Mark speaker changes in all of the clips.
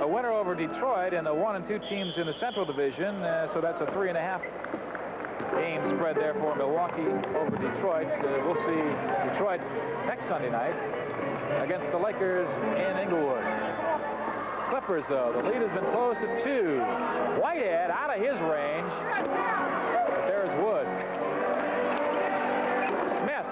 Speaker 1: a winner over Detroit and the 1 and 2 teams in the Central Division. So that's a 3.5 game spread there for Milwaukee over Detroit. We'll see Detroit next Sunday night against the Lakers in Inglewood. Clippers, though, the lead has been closed to 2. Whitehead out of his range. But there's Wood. Smith.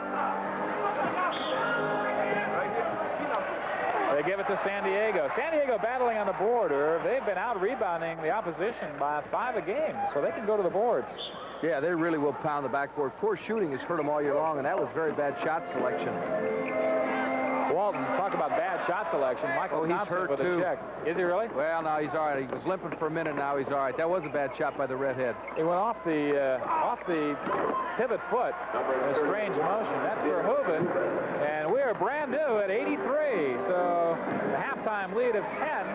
Speaker 1: They give it to San Diego. San Diego battling on the border. They've been out rebounding the opposition by 5 a game, so they can go to the boards.
Speaker 2: Yeah, they really will pound the backboard. Poor shooting has hurt them all year long, and that was very bad shot selection.
Speaker 1: Walton, talk about bad shot selection. Michael
Speaker 2: he's
Speaker 1: Thompson
Speaker 2: hurt
Speaker 1: with
Speaker 2: too.
Speaker 1: a check. Is he really?
Speaker 2: Well, no, he's all right. He was limping for a minute. Now he's all right. That was a bad shot by the redhead.
Speaker 1: He went off the pivot foot in a strange motion. That's Verhoeven, and we are brand new at 83. So the halftime lead of 10,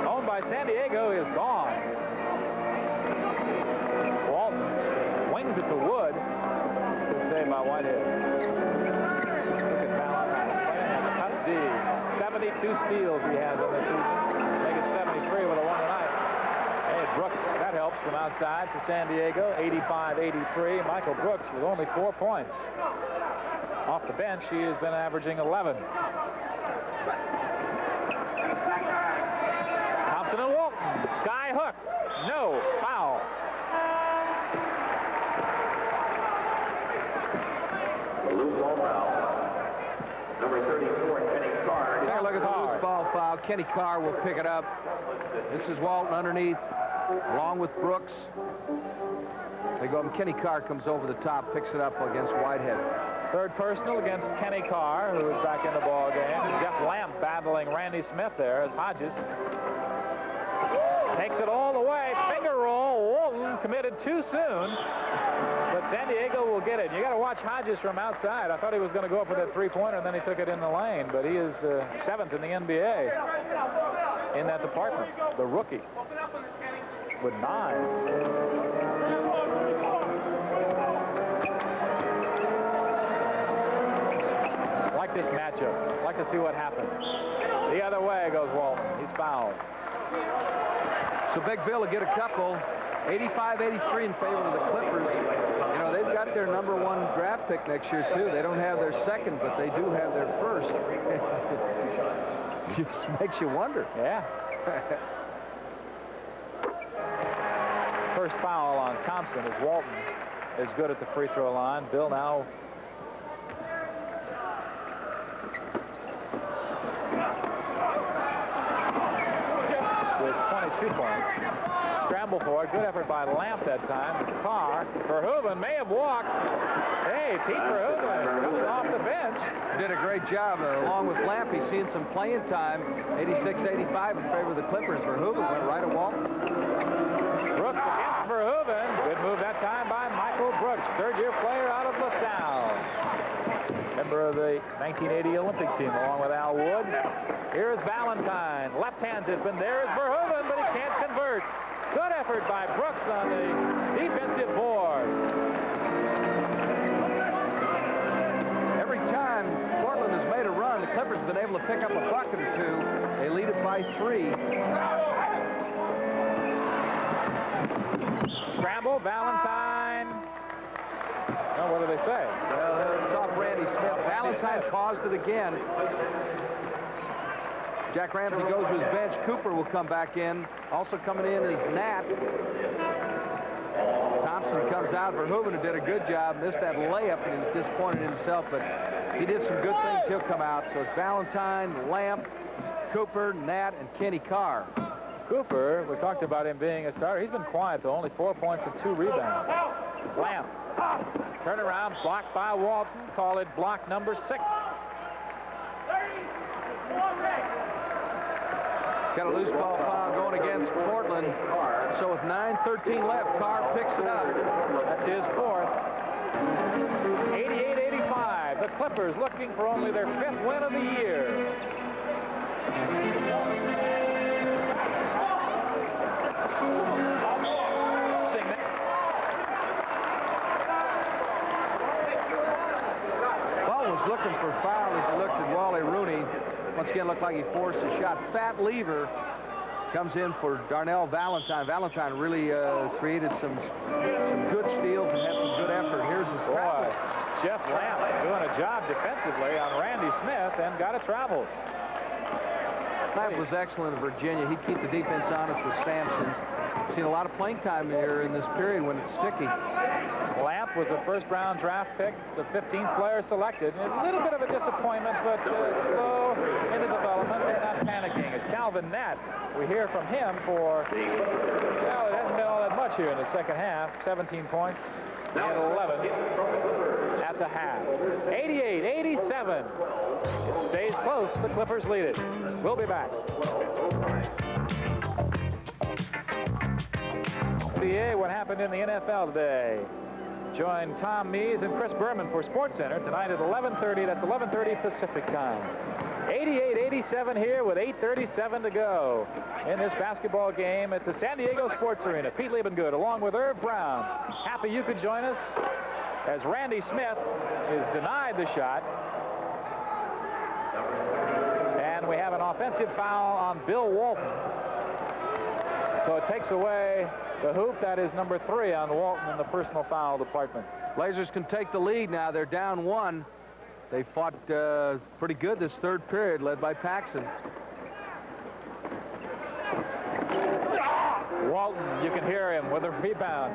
Speaker 1: owned by San Diego, is gone. Walton wings it to Wood. Good save by Whitehead. 72 steals he has on the season. Make it 73 with a one tonight. Hey, Brooks, that helps from outside for San Diego. 85-83. Michael Brooks with only 4 points. Off the bench, he has been averaging 11. Thompson and Walton. Sky hook. No. Foul.
Speaker 3: Loose ball foul. Number 34, Kenny Carr.
Speaker 2: Take a look at the loose ball foul. Kenny Carr will pick it up. This is Walton underneath, along with Brooks. They go, and Kenny Carr comes over the top, picks it up against Whitehead.
Speaker 1: Third personal against Kenny Carr, who is back in the ball game. Jeff Lamp battling Randy Smith there as Hodges takes it all the way. Finger roll. Walton committed too soon. But San Diego will get it. You got to watch Hodges from outside. I thought he was going to go for that three-pointer, and then he took it in the lane. But he is 7th in the NBA in that department. The rookie with 9. Like this matchup. Like to see what happens. The other way goes Walton. He's fouled.
Speaker 2: So Big Bill will get a couple. 85-83 in favor of the Clippers. You know, they've got their number 1 draft pick next year, too. They don't have their second, but they do have their first. It just makes you wonder.
Speaker 1: Yeah. First foul on Thompson as Walton is good at the free throw line. Bill now with 22 points. Scramble for it. Good effort by Lamp that time. Carr. Verhoeven may have walked. Hey, Pete Verhoeven coming off the bench.
Speaker 2: Did a great job. Along with Lamp, he's seeing some playing time. 86-85 in favor of the Clippers. Verhoeven went right at Walton.
Speaker 1: Brooks against Verhoeven. Good move that time by Michael Brooks, third-year player out of LaSalle. Member of the 1980 Olympic team along with Al Wood. Here is Valentine. Left-handed, and there is Verhoeven, but he can't convert. Good effort by Brooks on the defensive board.
Speaker 2: Every time Portland has made a run, the Clippers have been able to pick up a bucket or 2. They lead it by 3. Scramble, Valentine.
Speaker 1: Well, what do they say?
Speaker 2: Well, it's off Randy Smith. Valentine paused it again. Jack Ramsey goes to his bench. Cooper will come back in. Also coming in is Nat. Thompson comes out. Verhoeven did a good job. Missed that layup, and he was disappointed in himself, but he did some good things. He'll come out. So it's Valentine, Lamp, Cooper, Nat, and Kenny Carr.
Speaker 1: Cooper, we talked about him being a starter. He's been quiet, though. Only 4 points and 2 rebounds. Lamp. Turn around. Blocked by Walton. Call it block number 6.
Speaker 2: Got a loose ball foul going against Portland. So with 9:13 left, Carr picks it up.
Speaker 1: That's his 4th. 88-85. The Clippers looking for only their 5th win of the year.
Speaker 2: Ball was looking for foul as he looked at Wally Rooney. Once again, looked like he forced a shot. Fat lever Comes in for Darnell Valentine. Valentine really created some good steals and had some good effort. Here's his
Speaker 1: boy. Jeff Lamp doing a job defensively on Randy Smith and got a travel.
Speaker 2: Lamp was excellent in Virginia. He'd keep the defense honest with Sampson. Seen a lot of playing time here in this period when it's sticky.
Speaker 1: Lamp was a first-round draft pick, the 15th player selected. A little bit of a disappointment, but slow in the development and not panicking. As Calvin Nat, we hear from him for, well, it hasn't been all that much here in the second half. 17 points and 11 at the half. 88-87. It stays close. The Clippers lead it. We'll be back. NBA, what happened in the NFL today? Join Tom Mees and Chris Berman for SportsCenter tonight at 11:30. That's 11:30 Pacific time. 88-87 here with 8:37 to go in this basketball game at the San Diego Sports Arena. Pete Liebengood along with Irv Brown. Happy you could join us as Randy Smith is denied the shot. And we have an offensive foul on Bill Walton. So it takes away the hoop. That is number 3 on Walton in the personal foul department.
Speaker 2: Blazers can take the lead now. They're down 1. They fought pretty good this third period, led by Paxson.
Speaker 1: Walton, you can hear him with a rebound.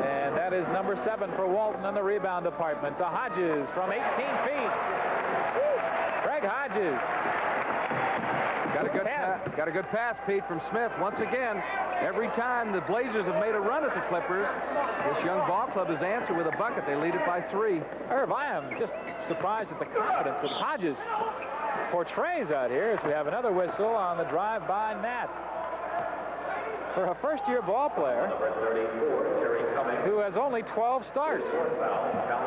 Speaker 1: And that is number 7 for Walton in the rebound department. To Hodges from 18 feet. Greg Hodges.
Speaker 2: Got a good pass, Pete, from Smith. Once again, every time the Blazers have made a run at the Clippers, this young ball club has answered with a bucket. They lead it by 3.
Speaker 1: Irv, I am just surprised at the confidence that Hodges portrays out here as we have another whistle on the drive by Nat. For a first-year ball player who has only 12 starts.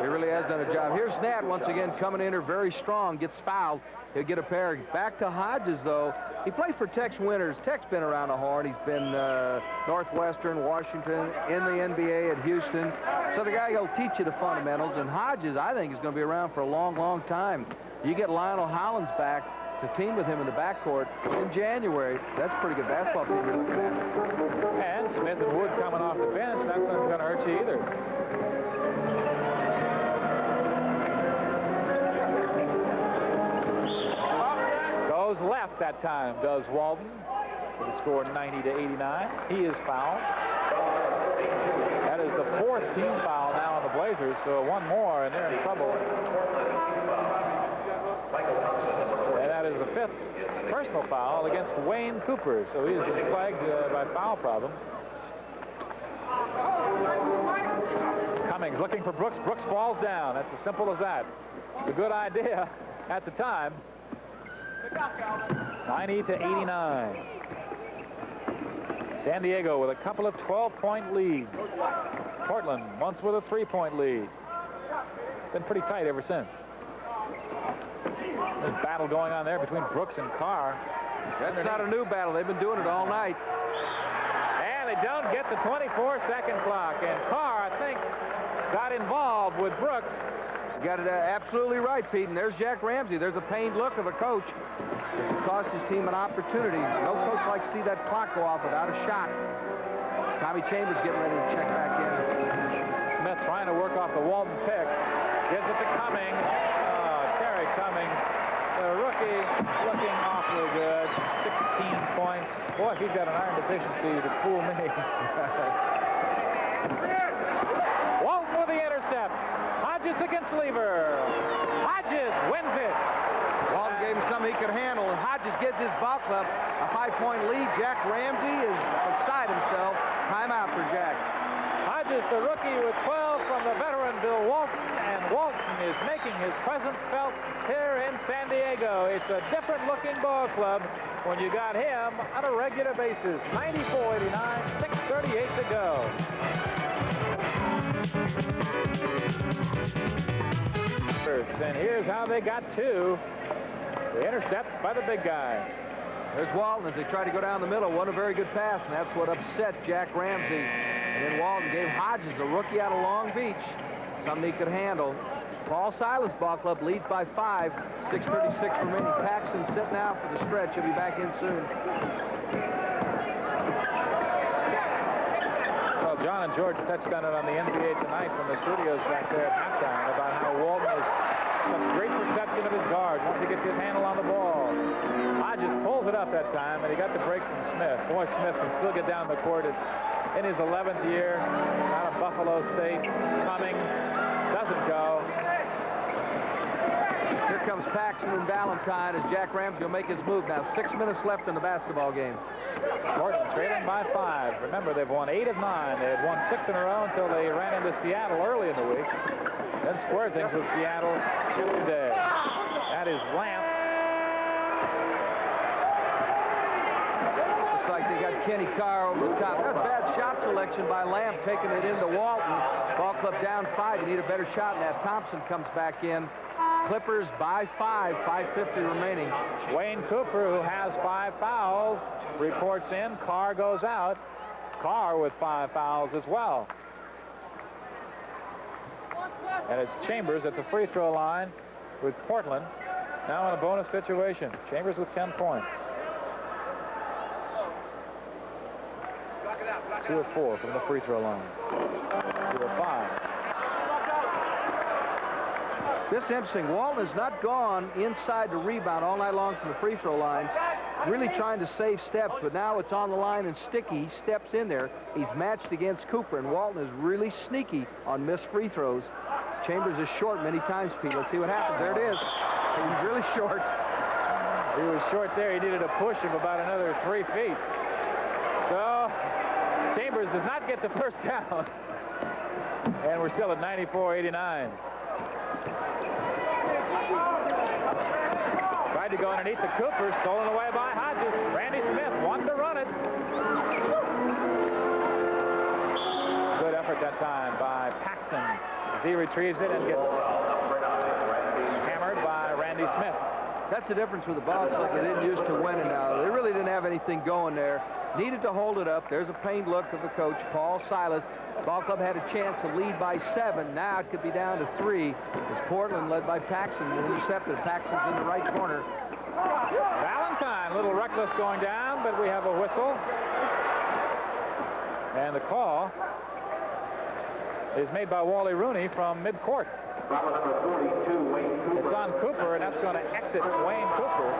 Speaker 2: He really has done a job. Here's Nat once again coming in here very strong, gets fouled. He'll get a pair. Back to Hodges, though. He played for Tex Winters. Tex been around the horn. He's been Northwestern, Washington, in the NBA at Houston. So the guy will teach you the fundamentals. And Hodges, I think, is going to be around for a long, long time. You get Lionel Hollins back to team with him in the backcourt in January. That's a pretty good basketball team you're looking at.
Speaker 1: And Smith and Wood coming off the bench. That's not going to hurt you either. Goes left that time, does Walton. With a score 90-89. He is fouled. That is the 4th team foul now on the Blazers, so one more and they're in trouble. And that is the 5th personal foul against Wayne Cooper, so he is plagued by foul problems. Cummings looking for Brooks. Brooks falls down. That's as simple as that. It's a good idea at the time. 90-89. San Diego with a couple of 12-point leads. Portland once with a 3-point lead. Been pretty tight ever since. There's a battle going on there between Brooks and Carr.
Speaker 2: That's not a new battle. They've been doing it all night.
Speaker 1: And they don't get the 24-second clock. And Carr, I think, got involved with Brooks.
Speaker 2: You got it absolutely right, Pete. And there's Jack Ramsey. There's a pained look of a coach. This will cost his team an opportunity. No coach likes to see that clock go off without a shot. Tommy Chambers getting ready to check back in.
Speaker 1: Smith trying to work off the Walton pick. Gives it to Cummings. Terry Cummings, the rookie, looking awfully good. 16 points. Boy, if he's got an iron deficiency to fool me. Walton with the intercept. Hodges against Lever. Hodges wins it.
Speaker 2: Walton gave him something he could handle, and Hodges gets his ball club a 5-point lead. Jack Ramsey is beside himself. Timeout for Jack.
Speaker 1: Hodges, the rookie, with 12 from the veteran Bill Walton, and Walton is making his presence felt here in San Diego. It's a different-looking ball club when you got him on a regular basis. 94-89, 6:38 to go. And here's how they got to the intercept by the big guy.
Speaker 2: There's Walton as they try to go down the middle. What a very good pass, and that's what upset Jack Ramsey. And then Walton gave Hodges, a rookie out of Long Beach, something he could handle. Paul Silas Ball Club leads by 5. 6:36 remaining. Paxson sitting out for the stretch. He'll be back in soon.
Speaker 1: George touched on it on the NBA Tonight from the studios back there at halftime about how Walton has such great perception of his guards once he gets his handle on the ball. Hodges pulls it up that time, and he got the break from Smith. Boy, Smith can still get down the court in his 11th year out of Buffalo State. Cummings doesn't go.
Speaker 2: Here comes Paxson and Valentine as Jack Ramsey will make his move now. 6 minutes left in the basketball game.
Speaker 1: Portland trailing by 5. Remember, they've won 8 of 9. They had won 6 in a row until they ran into Seattle early in the week. Then squared things with Seattle yesterday. That is Lamp.
Speaker 2: Looks like they got Kenny Carr over the top. That's bad shot selection by Lamp, taking it into Walton. Ball club down 5. You need a better shot than that. Thompson comes back in. Clippers by 5. 5:50 remaining.
Speaker 1: Wayne Cooper, who has 5 fouls, reports in. Carr goes out. Carr with 5 fouls as well. And it's Chambers at the free throw line with Portland. Now in a bonus situation. Chambers with 10 points. 2 of 4 from the free throw line. 2 of 5.
Speaker 2: This is interesting. Walton has not gone inside the rebound all night long from the free throw line, really trying to save steps, but now it's on the line and Sticky steps in there. He's matched against Cooper, and Walton is really sneaky on missed free throws. Chambers is short many times, Pete. Let's see what happens. There it is. He's really short.
Speaker 1: He was short there. He needed a push of about another 3 feet. So Chambers does not get the first down. And we're still at 94-89. Tried to go underneath the Cooper, stolen away by Hodges. Randy Smith wanted to run it. Good effort that time by Paxson as he retrieves it and gets hammered by Randy Smith.
Speaker 2: That's the difference with the ball club. They didn't used to winning now. They really didn't have anything going there. Needed to hold it up. There's a pained look of the coach, Paul Silas. Ball club had a chance to lead by 7. Now it could be down to 3. As Portland, led by Paxson, intercepted. Paxson's in the right corner.
Speaker 1: Valentine, a little reckless going down, but we have a whistle. And the call is made by Wally Rooney from midcourt.
Speaker 3: Number 42, Wayne Cooper.
Speaker 1: It's on Cooper, and that's going to exit Wayne Cooper.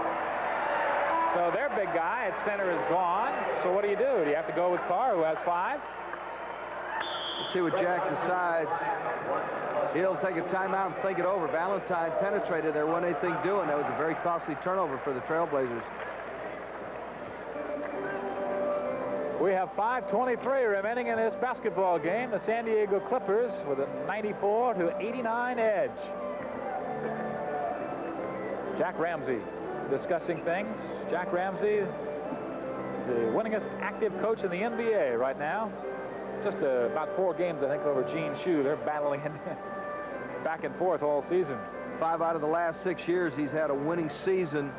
Speaker 1: So their big guy at center is gone. So what do? Do you have to go with Carr, who has 5?
Speaker 2: Let's see what Jack decides. He'll take a timeout and think it over. Valentine penetrated. There wasn't anything doing. That was a very costly turnover for the Trailblazers.
Speaker 1: We have 5:23 remaining in this basketball game. The San Diego Clippers with a 94-89 edge. Jack Ramsey discussing things. Jack Ramsey, the winningest active coach in the NBA right now. Just about 4 games, I think, over Gene Shue. They're battling back and forth all season.
Speaker 2: 5 out of the last 6 years, he's had a winning season.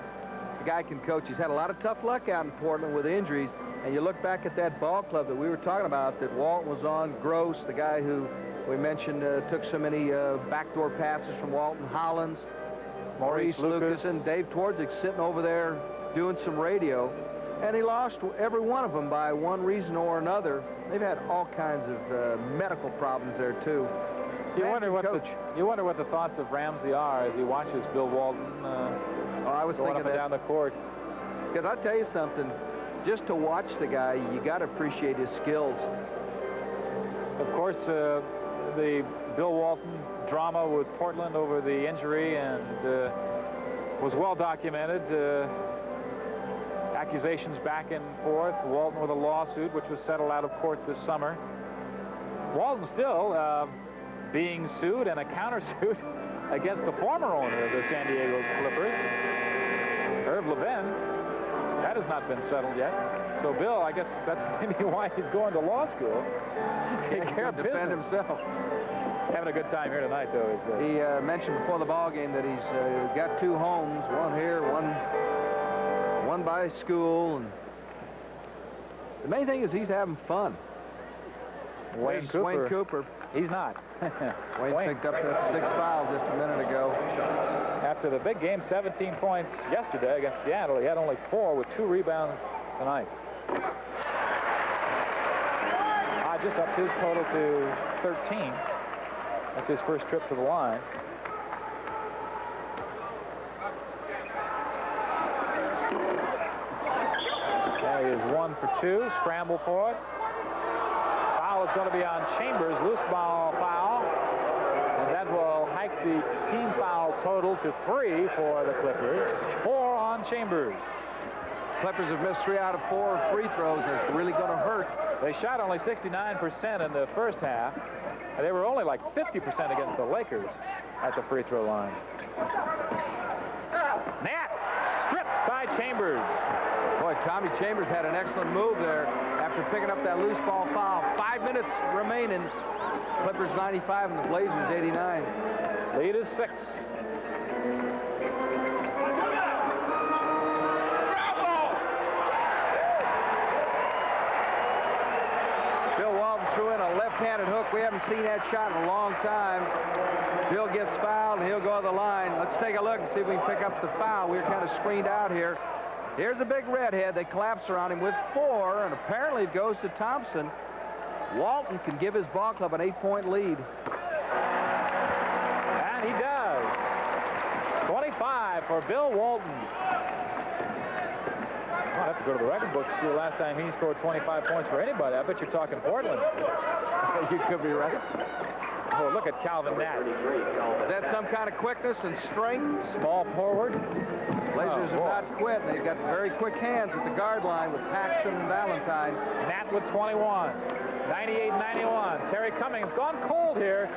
Speaker 2: The guy can coach. He's had a lot of tough luck out in Portland with injuries. And you look back at that ball club that we were talking about that Walton was on, Gross, the guy who we mentioned took so many backdoor passes from Walton, Hollins, Maurice Lucas, and Dave Twardzik sitting over there doing some radio. And he lost every one of them by one reason or another. They've had all kinds of medical problems there, too.
Speaker 1: You wonder what the thoughts of Ramsey are as he watches Bill Walton
Speaker 2: I was thinking
Speaker 1: up and down the court.
Speaker 2: Because I'll tell you something, just to watch the guy, you got to appreciate his skills.
Speaker 1: Of course, the Bill Walton drama with Portland over the injury and was well documented. Accusations back and forth. Walton with a lawsuit which was settled out of court this summer. Walton still being sued and a countersuit against the former owner of the San Diego Clippers, Herb Levin. That has not been settled yet. So Bill, I guess that's maybe why he's going to law school. Take care of
Speaker 2: defend
Speaker 1: business.
Speaker 2: himself.
Speaker 1: Having a good time here tonight, though.
Speaker 2: He mentioned before the ball game that he's got 2 homes, one here, one by school, and the main thing is he's having fun.
Speaker 1: Wayne Cooper. He's not.
Speaker 2: Wayne picked up that 6th foul just a minute ago.
Speaker 1: After the big game, 17 points yesterday against Seattle, he had only 4 with 2 rebounds tonight. just ups his total to 13. That's his first trip to the line. There he is, 1 for 2. Scramble for it. Foul is going to be on Chambers. Loose ball foul. And that will hike the team foul total to 3 for the Clippers. 4 on Chambers.
Speaker 2: Clippers have missed 3 out of 4 free throws. That's really going to hurt.
Speaker 1: They shot only 69% in the first half. And they were only like 50% against the Lakers at the free throw line. Nat stripped by Chambers.
Speaker 2: Boy, Tommy Chambers had an excellent move there after picking up that loose ball foul. 5 minutes remaining. Clippers 95 and the Blazers 89.
Speaker 1: Lead is 6.
Speaker 2: Bill Walton threw in a left-handed hook. We haven't seen that shot in a long time. Bill gets fouled and he'll go to the line. Let's take a look and see if we can pick up the foul. We're kind of screened out here. Here's a big redhead. They collapse around him with 4, and apparently it goes to Thompson. Walton can give his ball club an 8-point lead.
Speaker 1: And he does. 25 for Bill Walton. I'll have to go to the record book to see the last time he scored 25 points for anybody. I bet you're talking Portland.
Speaker 2: You could be right.
Speaker 1: Oh, look at Calvin Nat.
Speaker 2: Is that some kind of quickness and strength?
Speaker 1: Small forward.
Speaker 2: Blazers have not quit. They've got very quick hands at the guard line with Paxson and Valentine.
Speaker 1: Nat with 21. 98-91. Terry Cummings gone cold here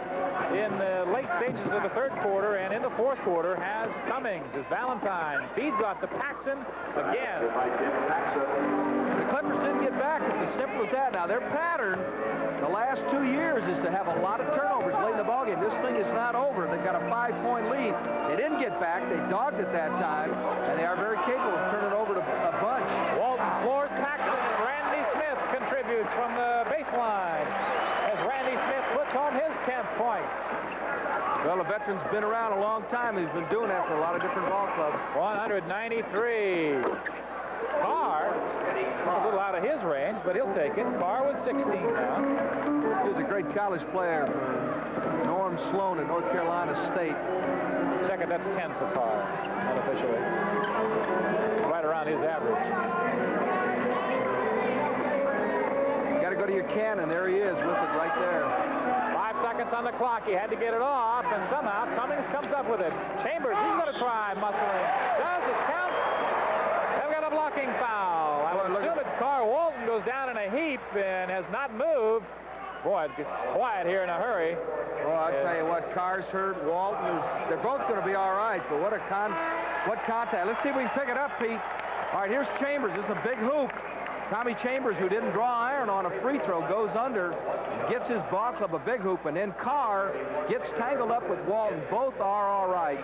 Speaker 1: in the late stages of the third quarter, and in the fourth quarter has Cummings as Valentine feeds off to Paxson again.
Speaker 2: The Clippers didn't get back. It's as simple as that. Now, their pattern the last 2 years is to have a lot of turnovers late in the ballgame. This thing is not over. They've got a 5-point lead. They didn't get back. They dogged it that time, and they are very capable of turning it over to a bunch.
Speaker 1: Walton floors Paxson, and Randy Smith contributes from the baseline as Randy Smith puts home his 10th point.
Speaker 2: Well, the veteran's been around a long time. He's been doing that for a lot of different ball clubs.
Speaker 1: 193. Carr, a little out of his range, but he'll take it. Carr with 16 now.
Speaker 2: He was a great college player for Norm Sloan at North Carolina State.
Speaker 1: Check it, that's 10 for Carr, unofficially. It's right around his average.
Speaker 2: You got to go to your cannon. There he is with it right there.
Speaker 1: 5 seconds on the clock. He had to get it off, and somehow Cummings comes up with it. Chambers, he's going to try muscling. Does it count? They've got a blocking foul. I would assume it's Carr. Walton goes down in a heap and has not moved. Boy, it gets quiet here in a hurry.
Speaker 2: Well, I'll tell you what, Carr's hurt. Walton is, they're both going to be all right, but what contact. Let's see if we can pick it up, Pete. All right, here's Chambers. This is a big hoop. Tommy Chambers, who didn't draw iron on a free throw, goes under, gets his ball club a big hoop, and then Carr gets tangled up with Walton. Both are all right.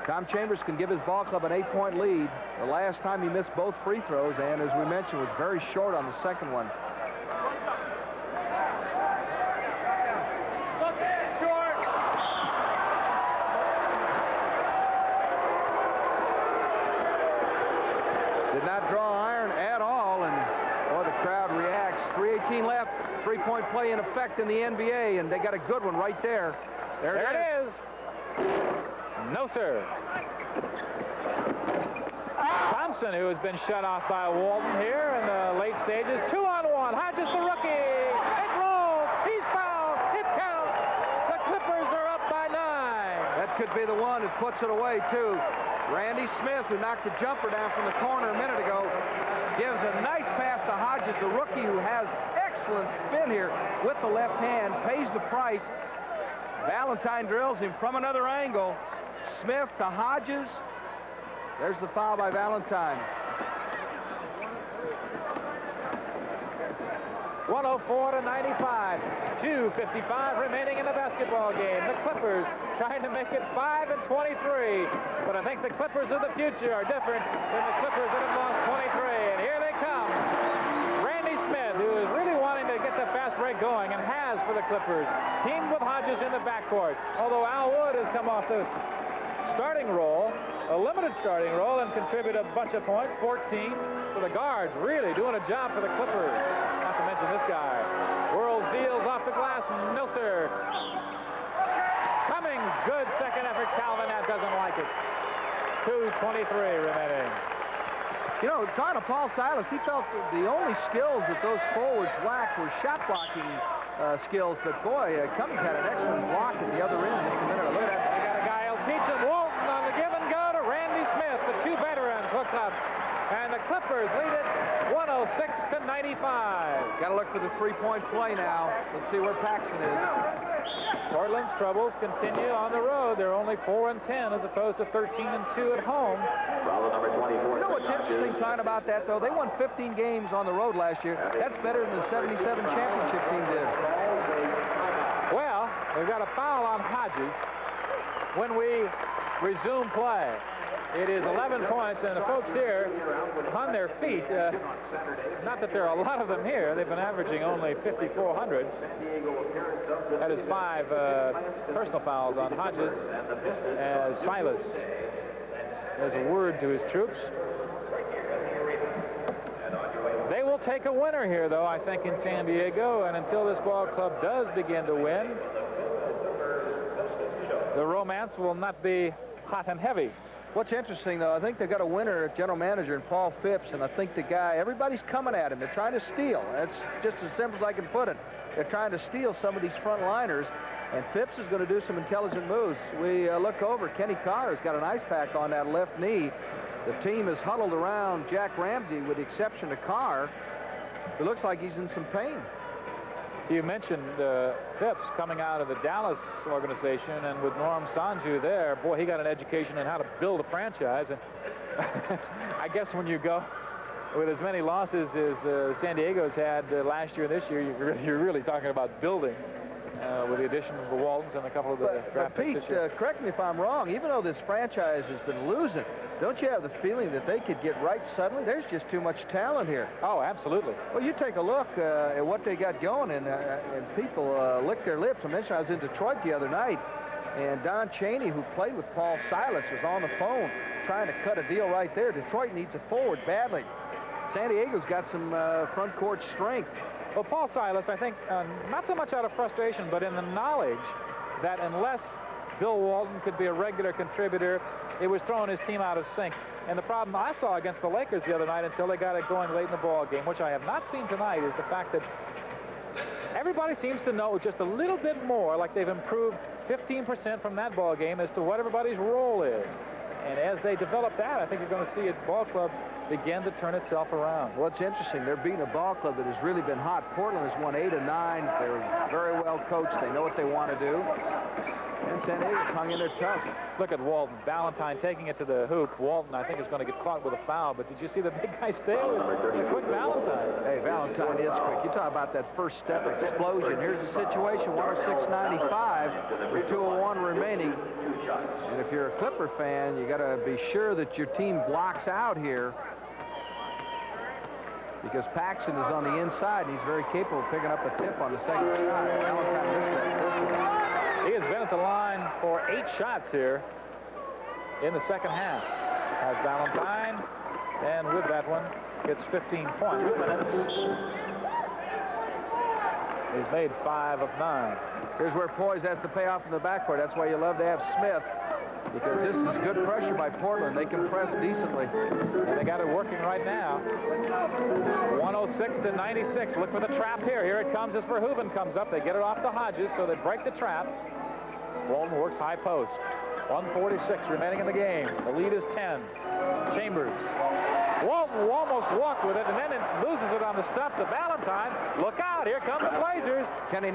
Speaker 2: Tom Chambers can give his ball club an 8-point lead. The last time he missed both free throws, and as we mentioned, was very short on the second one. Did not draw iron at all, and boy, the crowd reacts. 3:18 left, 3-point play in effect in the NBA, and they got a good one right there. There it is.
Speaker 1: No, sir. Thompson, who has been shut off by Walton here in the late stages. 2-on-1. Hodges, the rookie. It rolls. He's fouled. It counts. The Clippers are up by 9.
Speaker 2: That could be the one that puts it away, too. Randy Smith, who knocked the jumper down from the corner a minute ago, gives a nice pass to Hodges, the rookie, who has excellent spin here with the left hand, pays the price. Valentine drills him from another angle. Smith to Hodges. There's the foul by Valentine.
Speaker 1: 104-95. 2:55 remaining in the basketball game. The Clippers trying to make it 5-23. But I think the Clippers of the future are different than the Clippers that have lost 23. And here they come. Randy Smith, who is really wanting to get the fast break going and has for the Clippers. Teamed with Hodges in the backcourt. Although Al Wood has come off the starting role, a limited starting role, and contributed a bunch of points, 14. So the guards really doing a job for the Clippers. A not to mention this guy. Whirls, deals off the glass. Milser. Cummings, good second effort. Calvin that doesn't like it. 2:23 remaining.
Speaker 2: You know, talking to Paul Silas, he felt the only skills that those forwards lacked were shot blocking skills. But boy, Cummings had an excellent block at the other end just a minute ago. Look at that.
Speaker 1: They got a guy who'll teach him. Walton on the give and go to Randy Smith. The two veterans hooked up. And the Clippers lead it 106-95.
Speaker 2: Got to look for the three-point play now. Let's see where Paxson is.
Speaker 1: Portland's troubles continue on the road. They're only 4-10 as opposed to 13-2 at home.
Speaker 2: You know what's interesting talking about that, though? They won 15 games on the road last year. That's better than the 77 championship team did.
Speaker 1: Well, we've got a foul on Hodges when we resume play. It is 11 points, and the folks here on their feet, not that there are a lot of them here. They've been averaging only 5,400. That is 5 personal fouls on Hodges, as Silas has a word to his troops. They will take a winner here, though, I think, in San Diego, and until this ball club does begin to win, the romance will not be hot and heavy.
Speaker 2: What's interesting, though, I think they've got a winner, general manager, in Paul Phipps, and I think the guy, everybody's coming at him. They're trying to steal. That's just as simple as I can put it. They're trying to steal some of these front liners, and Phipps is going to do some intelligent moves. We look over. Kenny Carr's got an ice pack on that left knee. The team is huddled around Jack Ramsey, with the exception of Carr. It looks like he's in some pain.
Speaker 1: You mentioned Phipps coming out of the Dallas organization, and with Norm Sanju there, boy, he got an education in how to build a franchise. And I guess when you go with as many losses as San Diego's had last year and this year, you're really talking about building with the addition of the Waltons and a couple of the draft picks this year.
Speaker 2: Pete, correct me if I'm wrong. Even though this franchise has been losing, don't you have the feeling that they could get right suddenly? There's just too much talent here.
Speaker 1: Oh, absolutely.
Speaker 2: Well, you take a look at what they got going, and people lick their lips. I mentioned I was in Detroit the other night, and Don Chaney, who played with Paul Silas, was on the phone trying to cut a deal right there. Detroit needs a forward badly. San Diego's got some front court strength.
Speaker 1: Well, Paul Silas, I think, not so much out of frustration, but in the knowledge that unless Bill Walton could be a regular contributor, it was throwing his team out of sync. And the problem I saw against the Lakers the other night, until they got it going late in the ball game, which I have not seen tonight, is the fact that everybody seems to know just a little bit more, like they've improved 15% from that ball game as to what everybody's role is. And as they develop that, I think you're going to see a ball club begin to turn itself around.
Speaker 2: What's interesting, they're beating a ball club that has really been hot. Portland has won 8 of 9. They're very well coached. They know what they want to do. And San Diego's hung in there tough.
Speaker 1: Look at Walton. Valentine taking it to the hoop. Walton, I think, is going to get caught with a foul. But did you see the big guy stay with a quick Valentine?
Speaker 2: Hey, Valentine is quick. You talk about that first step explosion. Here's the situation, 106-95 with 2:01 remaining. And if you're a Clipper fan, you got to be sure that your team blocks out here, because Paxson is on the inside, and he's very capable of picking up a tip on the second shot. Valentine missed that.
Speaker 1: He has been at the line for 8 shots here in the second half. Has Valentine, and with that one, gets 15 points. He's made 5 of 9.
Speaker 2: Here's where Poise has to pay off in the backcourt. That's why you love to have Smith, because this is good pressure by Portland. They can press decently.
Speaker 1: And they got it working right now. 106-96. Look for the trap here. Here it comes as Verhoeven comes up. They get it off to Hodges, so they break the trap. Walton works high post. 1:46 remaining in the game. The lead is 10. Chambers. Walton almost walked with it, and then it loses it on the step to Valentine. Look out. Here come the Blazers.
Speaker 2: Kenny